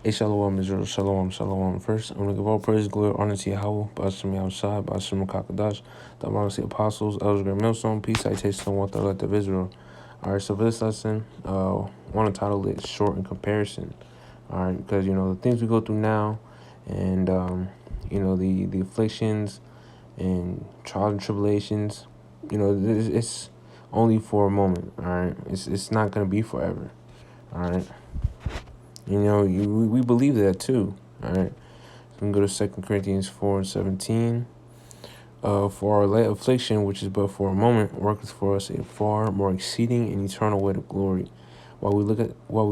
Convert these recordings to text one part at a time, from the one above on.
Hey, Shalom, Israel, Shalom, Shalom. First, I'm going to give all praise, glory, honor to Yahweh, Bashim Yahushua, Bashim Kakadash, the Amongst the Apostles, Elders, Great Millstone, Peace, Citation, one the elect of Israel. All right, so for this lesson, want to title it Short in Comparison. All right, because, the things we go through now and, the afflictions and trials and tribulations, it's only for a moment, all right? It's not going to be forever, all right? We believe that too. All right. So we can go to 2 Corinthians 4:17. For our light affliction, which is but for a moment, worketh for us a far more exceeding and eternal weight of glory. While we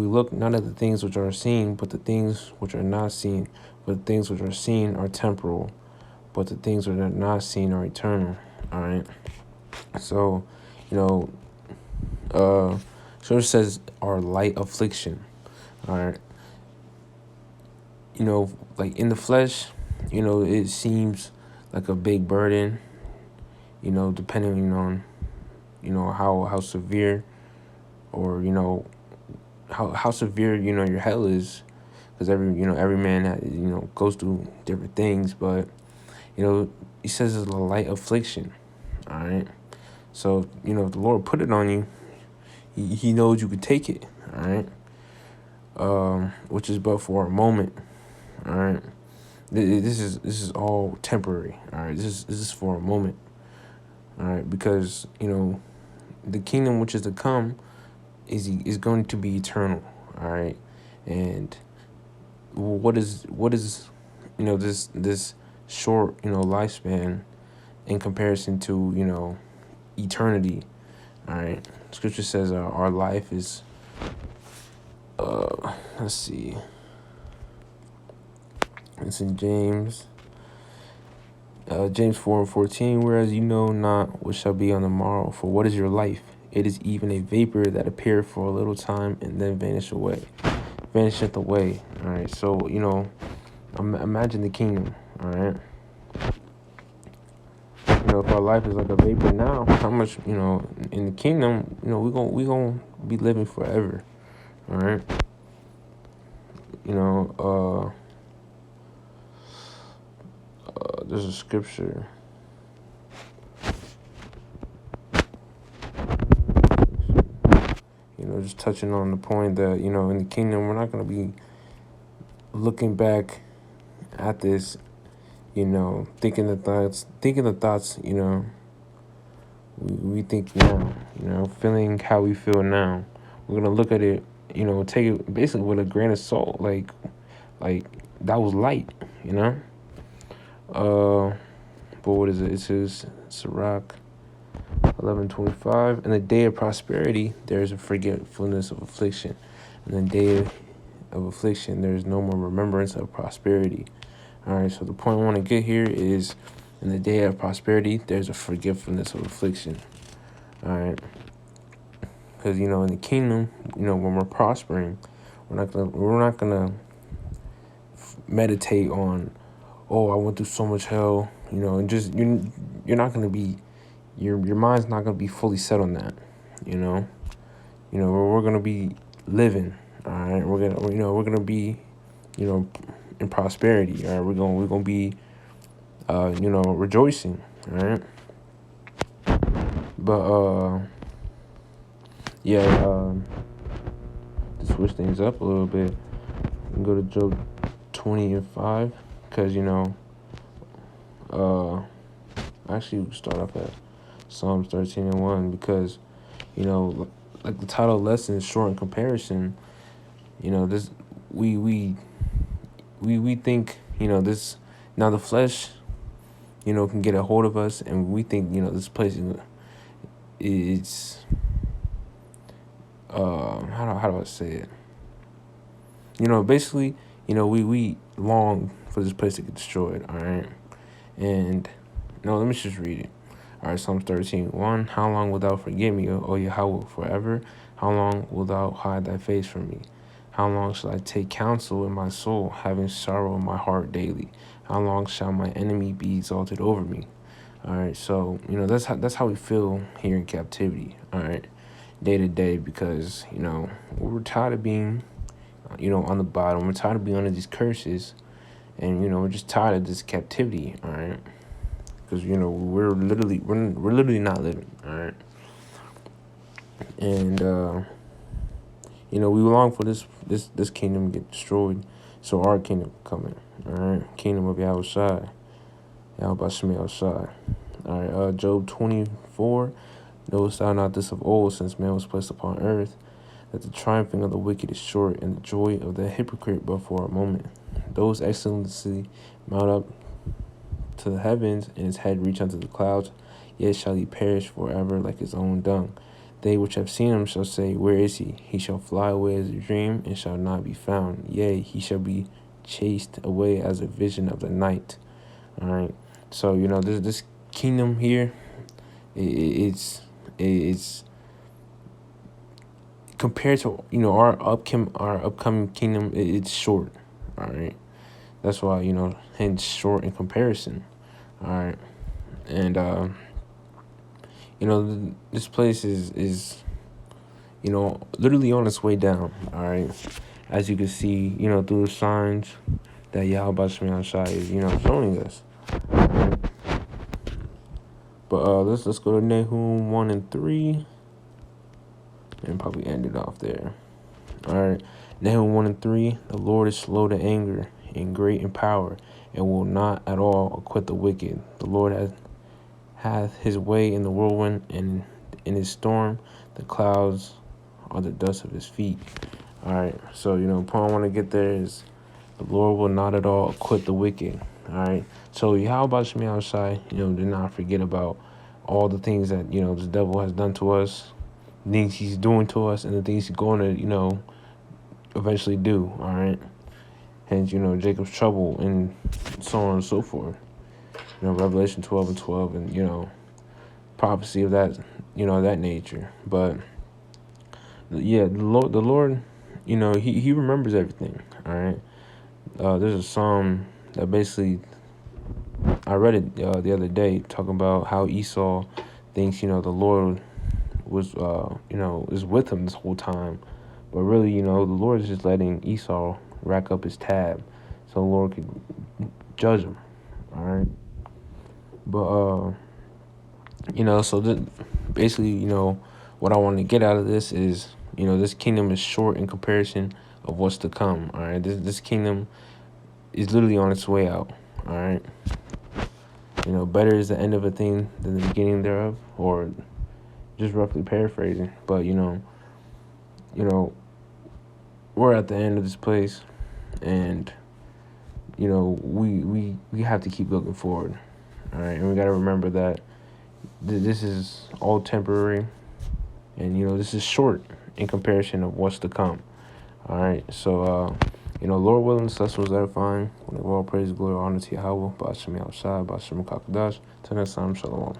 look not at the things which are seen, but the things which are not seen. For the things which are seen are temporal, but the things which are not seen are eternal. All right. So, so it says our light affliction. All right. Like in the flesh, it seems like a big burden, depending on, how severe or, how severe, your hell is. Because every man, goes through different things. But, he says it's a light affliction. All right. So, if the Lord put it on you, he knows you could take it. All right. Which is but for a moment. All right. This is all temporary. All right. This is for a moment. All right. Because, the kingdom which is to come is going to be eternal. All right. And what is this short, lifespan in comparison to, eternity. All right. Scripture says our life is, let's see. It's in James 4:14, whereas you know not what shall be on the morrow, for what is your life? It is even a vapor that appeareth for a little time and then vanisheth away. All right, so imagine the kingdom. All right, if our life is like a vapor now, how much in the kingdom, we gonna be living forever. All right, there's a scripture. Just touching on the point that, in the kingdom, we're not going to be looking back at this, thinking the thoughts, we think now, feeling how we feel now. We're going to look at it, take it basically with a grain of salt, like that was light, but what is it? It says, Sirach 11:25. In the day of prosperity, there is a forgetfulness of affliction. In the day of affliction, there is no more remembrance of prosperity. All right, so the point I want to get here is, in the day of prosperity, there's a forgetfulness of affliction. All right, because in the kingdom, when we're prospering, we're not gonna meditate on, oh, I went through so much hell, and just you're not gonna be. Your mind's not gonna be fully set on that, we're gonna be living, all right. We're gonna be, in prosperity, all right. We're gonna be, rejoicing, all right. But to switch things up a little bit, we can go to Job 20:5, because actually we start off at Psalms 13:1, because like the title of the lesson is short in comparison. This we think this, now the flesh can get a hold of us, and we think this place is how do I say it? Basically, we long for this place to get destroyed. All right, and let me just read it. All right, Psalms 13:1. How long wilt thou forget me, O Yahweh, forever? How long wilt thou hide thy face from me? How long shall I take counsel in my soul, having sorrow in my heart daily? How long shall my enemy be exalted over me? All right, so that's how we feel here in captivity. All right, day to day, because we're tired of being on the bottom. We're tired of being under these curses, and we're just tired of this captivity. All right, because we're literally not living. All right, and we long for this kingdom to get destroyed, so our kingdom coming. All right, kingdom of Yahushua, Yahweh Shemi Yahushua. All right, Job 24. Knowest thou not this of old, since man was placed upon earth, that the triumphing of the wicked is short, and the joy of the hypocrite but for a moment? Those excellency mount up to the heavens, and his head reach unto the clouds, yet shall he perish forever like his own dung. They which have seen him shall say, Where is he? He shall fly away as a dream, and shall not be found. Yea, he shall be chased away as a vision of the night. All right. So this kingdom here, it's compared to our upcoming kingdom, it's short. All right, that's why hence short in comparison. All right, and this place is literally on its way down. All right, as you can see through the signs that Yahweh Shemi Shai is showing us. But let's go to Nahum 1 and 3. And probably end it off there. All right. Nahum 1 and 3. The Lord is slow to anger and great in power, and will not at all acquit the wicked. The Lord hath his way in the whirlwind, and in his storm the clouds are the dust of his feet. All right. So, point I want to get there is the Lord will not at all acquit the wicked. All right. So, Yahweh Shemi Yahushua, do not forget about all the things that, the devil has done to us, things he's doing to us, and the things he's going to, eventually do. All right. Hence, Jacob's trouble and so on and so forth. Revelation 12 and 12 and, prophecy of that, that nature. But, yeah, the Lord, he remembers everything. All right. There's a psalm that basically, I read it the other day, talking about how Esau thinks, the Lord was, is with him this whole time. But really, the Lord is just letting Esau rack up his tab so the Lord could judge him. All right. But, so basically, what I want to get out of this is, this kingdom is short in comparison of what's to come. All right. This kingdom is literally on its way out. All right. Better is the end of a thing than the beginning thereof, or just roughly paraphrasing. But, we're at the end of this place, and, we have to keep looking forward. All right. And we got to remember that this is all temporary, and, this is short in comparison of what's to come. All right. So, Lord willing, this lesson was edifying. When all praise, glory, honor to Yahweh, Ba'ashem Yahushua, Ba'ashem Kakadash. Till next time, Shalom.